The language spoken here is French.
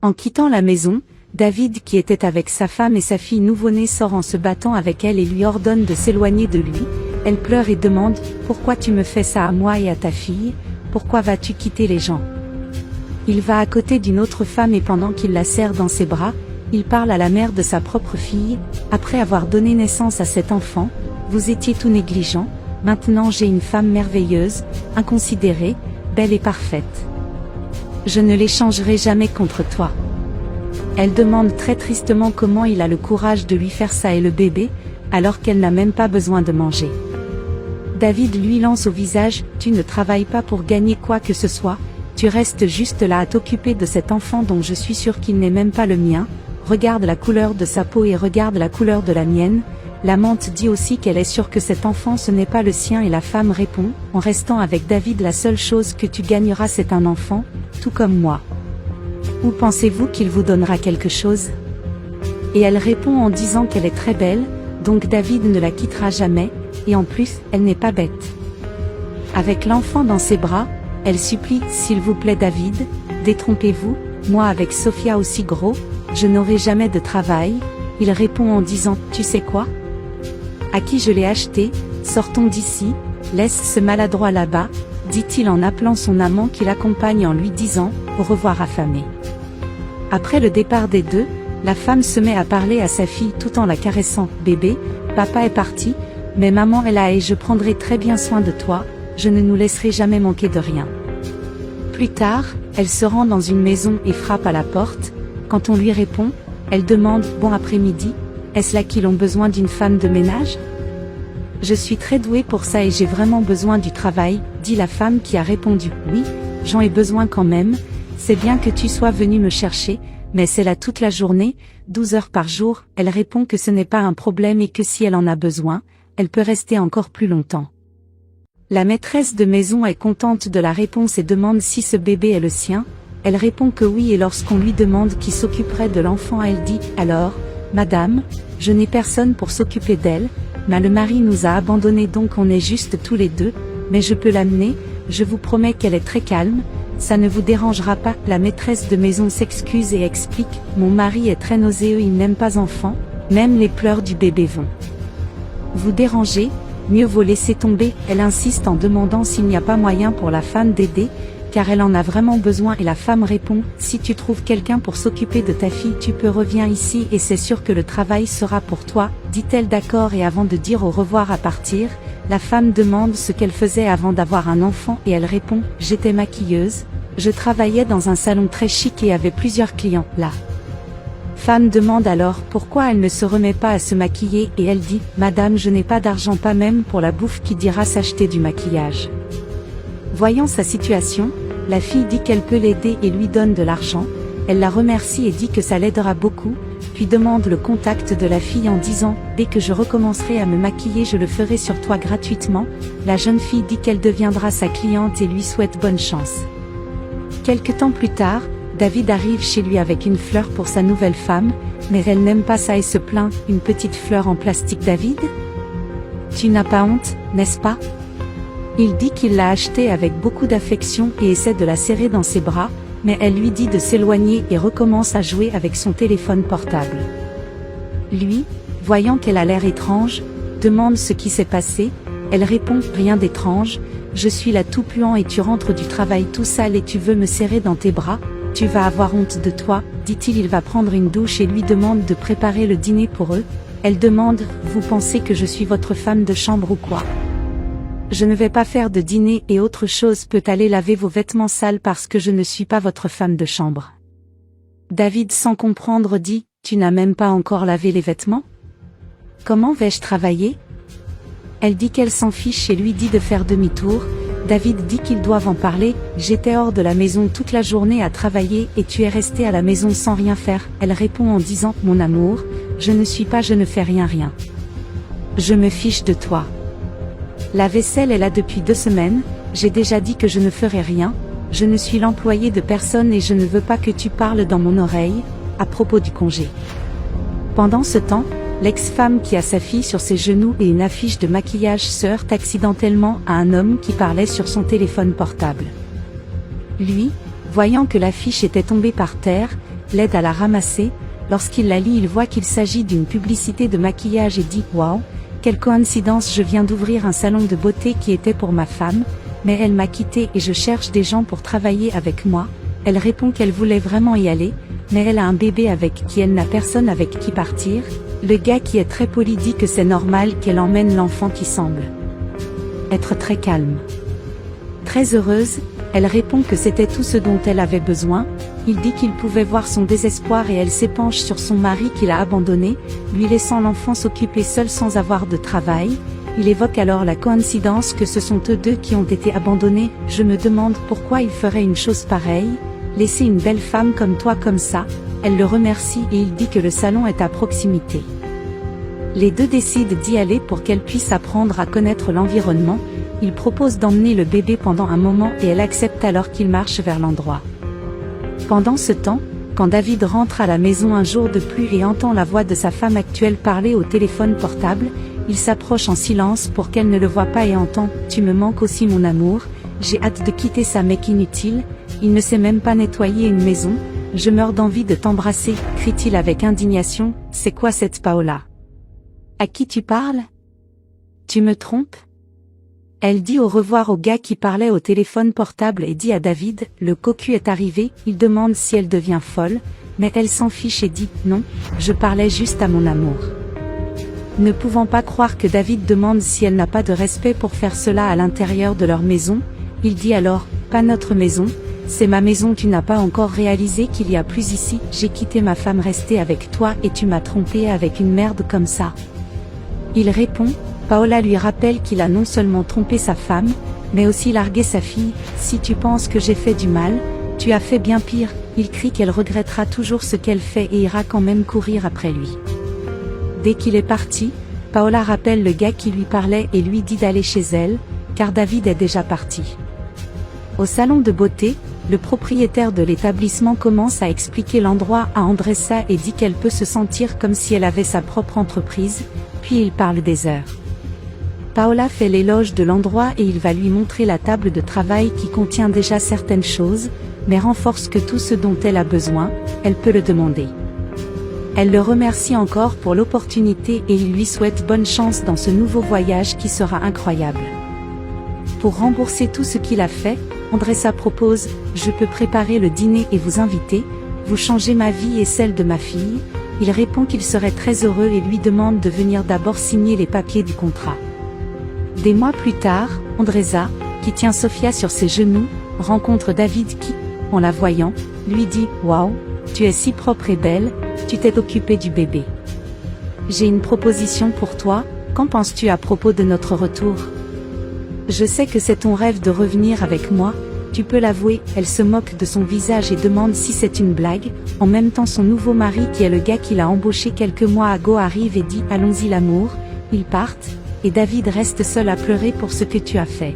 En quittant la maison, David qui était avec sa femme et sa fille nouveau-née sort en se battant avec elle et lui ordonne de s'éloigner de lui. Elle pleure et demande « Pourquoi tu me fais ça à moi et à ta fille? Pourquoi vas-tu quitter les gens ?» Il va à côté d'une autre femme et pendant qu'il la serre dans ses bras, il parle à la mère de sa propre fille. Après avoir donné naissance à cet enfant, vous étiez tout négligent, maintenant j'ai une femme merveilleuse, inconsidérée, belle et parfaite. Je ne l'échangerai jamais contre toi. Elle demande très tristement comment il a le courage de lui faire ça et le bébé, alors qu'elle n'a même pas besoin de manger. David lui lance au visage « Tu ne travailles pas pour gagner quoi que ce soit, tu restes juste là à t'occuper de cet enfant dont je suis sûr qu'il n'est même pas le mien, regarde la couleur de sa peau et regarde la couleur de la mienne. » L'amante dit aussi qu'elle est sûre que cet enfant ce n'est pas le sien et la femme répond « En restant avec David la seule chose que tu gagneras c'est un enfant, tout comme moi. Ou pensez-vous qu'il vous donnera quelque chose ?» Et elle répond en disant qu'elle est très belle, donc David ne la quittera jamais, et en plus, elle n'est pas bête. Avec l'enfant dans ses bras, elle supplie « S'il vous plaît David, détrompez-vous, moi avec Sophia aussi gros, je n'aurai jamais de travail. » Il répond en disant « Tu sais quoi? À qui je l'ai acheté, sortons d'ici, laisse ce maladroit là-bas, dit-il en appelant son amant qui l'accompagne en lui disant « Au revoir affamé ». Après le départ des deux, la femme se met à parler à sa fille tout en la caressant « Bébé, papa est parti, mais maman est là et je prendrai très bien soin de toi, je ne nous laisserai jamais manquer de rien. » Plus tard, elle se rend dans une maison et frappe à la porte. Quand on lui répond, elle demande « Bon après-midi, est-ce là qu'ils ont besoin d'une femme de ménage? » « Je suis très douée pour ça et j'ai vraiment besoin du travail, dit la femme qui a répondu « Oui, j'en ai besoin quand même, c'est bien que tu sois venu me chercher, mais c'est là toute la journée, 12 heures par jour. » Elle répond que ce n'est pas un problème et que si elle en a besoin, elle peut rester encore plus longtemps. La maîtresse de maison est contente de la réponse et demande si ce bébé est le sien. Elle répond que oui et lorsqu'on lui demande qui s'occuperait de l'enfant elle dit « Alors, madame, je n'ai personne pour s'occuper d'elle, mais le mari nous a abandonnés donc on est juste tous les deux, mais je peux l'amener, je vous promets qu'elle est très calme, ça ne vous dérangera pas. » La maîtresse de maison s'excuse et explique « Mon mari est très nauséeux, il n'aime pas enfant, même les pleurs du bébé vont vous déranger, mieux vaut laisser tomber. » Elle insiste en demandant s'il n'y a pas moyen pour la femme d'aider, car elle en a vraiment besoin et la femme répond « Si tu trouves quelqu'un pour s'occuper de ta fille tu peux revenir ici et c'est sûr que le travail sera pour toi, dit-elle d'accord et avant de dire au revoir à partir, la femme demande ce qu'elle faisait avant d'avoir un enfant et elle répond « J'étais maquilleuse, je travaillais dans un salon très chic et avait plusieurs clients. » La femme demande alors pourquoi elle ne se remet pas à se maquiller et elle dit « Madame je n'ai pas d'argent pas même pour la bouffe qui dira s'acheter du maquillage. » Voyant sa situation, la fille dit qu'elle peut l'aider et lui donne de l'argent, elle la remercie et dit que ça l'aidera beaucoup, puis demande le contact de la fille en disant « Dès que je recommencerai à me maquiller je le ferai sur toi gratuitement ». La jeune fille dit qu'elle deviendra sa cliente et lui souhaite bonne chance. Quelque temps plus tard, David arrive chez lui avec une fleur pour sa nouvelle femme, mais elle n'aime pas ça et se plaint « Une petite fleur en plastique David? Tu n'as pas honte, n'est-ce pas ?» Il dit qu'il l'a achetée avec beaucoup d'affection et essaie de la serrer dans ses bras, mais elle lui dit de s'éloigner et recommence à jouer avec son téléphone portable. Lui, voyant qu'elle a l'air étrange, demande ce qui s'est passé. Elle répond « Rien d'étrange, je suis là tout puant et tu rentres du travail tout sale et tu veux me serrer dans tes bras, tu vas avoir honte de toi, dit-il. Il va prendre une douche et lui demande de préparer le dîner pour eux. Elle demande « Vous pensez que je suis votre femme de chambre ou quoi ? Je ne vais pas faire de dîner et autre chose peut aller laver vos vêtements sales parce que je ne suis pas votre femme de chambre. » David sans comprendre dit « Tu n'as même pas encore lavé les vêtements? Comment vais-je travailler ?» Elle dit qu'elle s'en fiche et lui dit de faire demi-tour. David dit qu'ils doivent en parler. « J'étais hors de la maison toute la journée à travailler et tu es resté à la maison sans rien faire. » Elle répond en disant « Mon amour, je ne fais rien. Je me fiche de toi. La vaisselle est là depuis 2 semaines, j'ai déjà dit que je ne ferai rien, je ne suis l'employé de personne et je ne veux pas que tu parles dans mon oreille, à propos du congé. » Pendant ce temps, l'ex-femme qui a sa fille sur ses genoux et une affiche de maquillage se heurte accidentellement à un homme qui parlait sur son téléphone portable. Lui, voyant que l'affiche était tombée par terre, l'aide à la ramasser. Lorsqu'il la lit, il voit qu'il s'agit d'une publicité de maquillage et dit « Waouh, quelle coïncidence, je viens d'ouvrir un salon de beauté qui était pour ma femme, mais elle m'a quitté et je cherche des gens pour travailler avec moi. » Elle répond qu'elle voulait vraiment y aller, mais elle a un bébé avec qui elle n'a personne avec qui partir. Le gars qui est très poli dit que c'est normal qu'elle emmène l'enfant qui semble être très calme. Très heureuse, elle répond que c'était tout ce dont elle avait besoin. Il dit qu'il pouvait voir son désespoir et elle s'épanche sur son mari qui l'a abandonné, lui laissant l'enfant s'occuper seul sans avoir de travail. Il évoque alors la coïncidence que ce sont eux deux qui ont été abandonnés. Je me demande pourquoi il ferait une chose pareille, laisser une belle femme comme toi comme ça. Elle le remercie et il dit que le salon est à proximité. Les deux décident d'y aller pour qu'elle puisse apprendre à connaître l'environnement. Il propose d'emmener le bébé pendant un moment et elle accepte alors qu'il marche vers l'endroit. Pendant ce temps, quand David rentre à la maison un jour de pluie et entend la voix de sa femme actuelle parler au téléphone portable, il s'approche en silence pour qu'elle ne le voie pas et entend « Tu me manques aussi mon amour, j'ai hâte de quitter ça mec inutile, il ne sait même pas nettoyer une maison, je meurs d'envie de t'embrasser », crie-t-il avec indignation. « C'est quoi cette Paola? À qui tu parles? Tu me trompes ?» Elle dit au revoir au gars qui parlait au téléphone portable et dit à David, le cocu est arrivé, il demande si elle devient folle, mais elle s'en fiche et dit, non, je parlais juste à mon amour. Ne pouvant pas croire que David demande si elle n'a pas de respect pour faire cela à l'intérieur de leur maison, il dit alors, pas notre maison, c'est ma maison, tu n'as pas encore réalisé qu'il y a plus ici, j'ai quitté ma femme restée avec toi et tu m'as trompé avec une merde comme ça. Il répond, Paola lui rappelle qu'il a non seulement trompé sa femme, mais aussi largué sa fille. Si tu penses que j'ai fait du mal, tu as fait bien pire. Il crie qu'elle regrettera toujours ce qu'elle fait et ira quand même courir après lui. Dès qu'il est parti, Paola rappelle le gars qui lui parlait et lui dit d'aller chez elle, car David est déjà parti. Au salon de beauté, le propriétaire de l'établissement commence à expliquer l'endroit à Andressa et dit qu'elle peut se sentir comme si elle avait sa propre entreprise, puis il parle des heures. Paola fait l'éloge de l'endroit et il va lui montrer la table de travail qui contient déjà certaines choses, mais renforce que tout ce dont elle a besoin, elle peut le demander. Elle le remercie encore pour l'opportunité et il lui souhaite bonne chance dans ce nouveau voyage qui sera incroyable. Pour rembourser tout ce qu'il a fait, Andressa propose « Je peux préparer le dîner et vous inviter, vous changez ma vie et celle de ma fille ». Il répond qu'il serait très heureux et lui demande de venir d'abord signer les papiers du contrat. Des mois plus tard, Andressa, qui tient Sofia sur ses genoux, rencontre David qui, en la voyant, lui dit « Waouh, tu es si propre et belle, tu t'es occupée du bébé. J'ai une proposition pour toi, qu'en penses-tu à propos de notre retour? Je sais que c'est ton rêve de revenir avec moi, tu peux l'avouer. » Elle se moque de son visage et demande si c'est une blague. En même temps son nouveau mari qui est le gars qu'il a embauché quelques mois ago arrive et dit « Allons-y l'amour », ils partent, et David reste seul à pleurer pour ce que tu as fait.